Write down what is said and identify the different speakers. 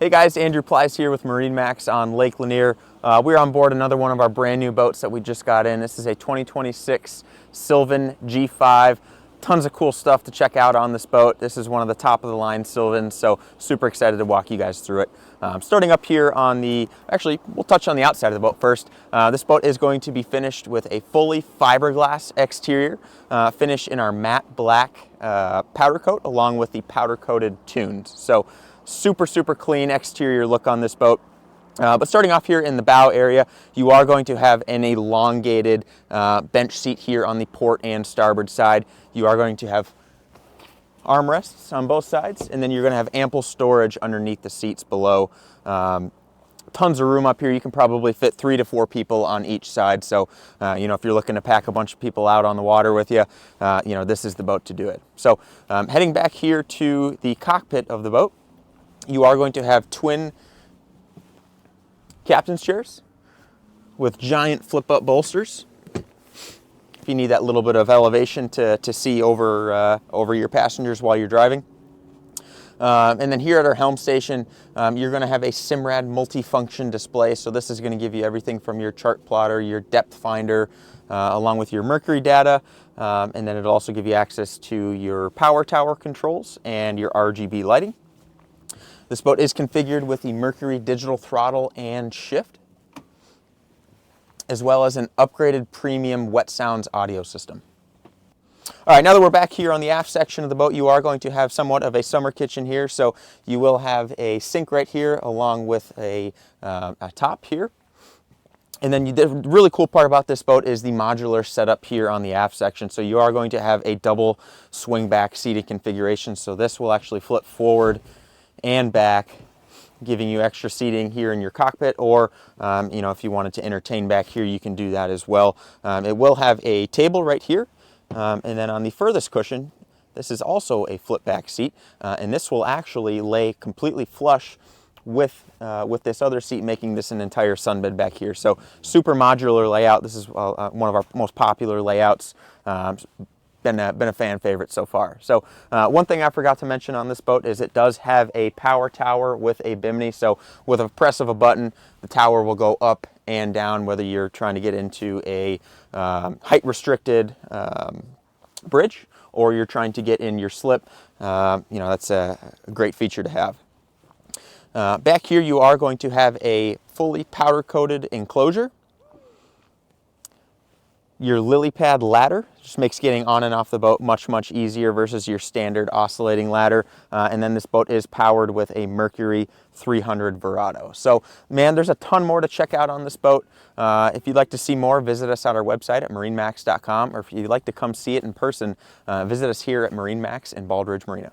Speaker 1: Hey guys, Andrew Plies here with MarineMax on Lake Lanier. We're on board another one of our brand new boats that we just got in. This is a 2026 Sylvan G-5. Tons of cool stuff to check out on this boat. This is one of the top of the line Sylvans, so super excited to walk you guys through it. Starting up here on actually we'll touch on the outside of the boat first. This boat is going to be finished with a fully fiberglass exterior, finished in our matte black powder coat along with the powder coated tunes. So super clean exterior look on this boat. But starting off here in the bow area, you are going to have an elongated bench seat here on the port and starboard side. You are going to have armrests on both sides, and then you're going to have ample storage underneath the seats below. Tons of room up here. You can probably fit 3 to 4 people on each side. So, if you're looking to pack a bunch of people out on the water with you, this is the boat to do it. So, heading back here to the cockpit of the boat, you are going to have twin captain's chairs with giant flip-up bolsters. If you need that little bit of elevation to see over your passengers while you're driving. And then here at our helm station, you're going to have a Simrad multifunction display. So this is going to give you everything from your chart plotter, your depth finder, along with your mercury data. And then it'll also give you access to your power tower controls and your RGB lighting. This boat is configured with the Mercury digital throttle and shift, as well as an upgraded premium wet sounds audio system. All right, now that we're back here on the aft section of the boat, you are going to have somewhat of a summer kitchen here. So you will have a sink right here along with a top here. And then the really cool part about this boat is the modular setup here on the aft section. So you are going to have a double swing back seating configuration. So this will actually flip forward and back, giving you extra seating here in your cockpit, or if you wanted to entertain back here, you can do that as well. It will have a table right here, and then on the furthest cushion, this is also a flip back seat, and this will actually lay completely flush with this other seat, making this an entire sunbed back here. So super modular layout. This is one of our most popular layouts. Been a fan favorite so far. So one thing I forgot to mention on this boat is it does have a power tower with a bimini. So with a press of a button, the tower will go up and down, whether you're trying to get into a height restricted bridge or you're trying to get in your slip. That's a great feature to have. Back here you are going to have a fully powder coated enclosure. Your lily pad ladder just makes getting on and off the boat much easier versus your standard oscillating ladder. And then this boat is powered with a Mercury 300 Verado. So, man, there's a ton more to check out on this boat. If you'd like to see more, visit us at our website at marinemax.com, or if you'd like to come see it in person, visit us here at MarineMax in Bald Ridge Marina.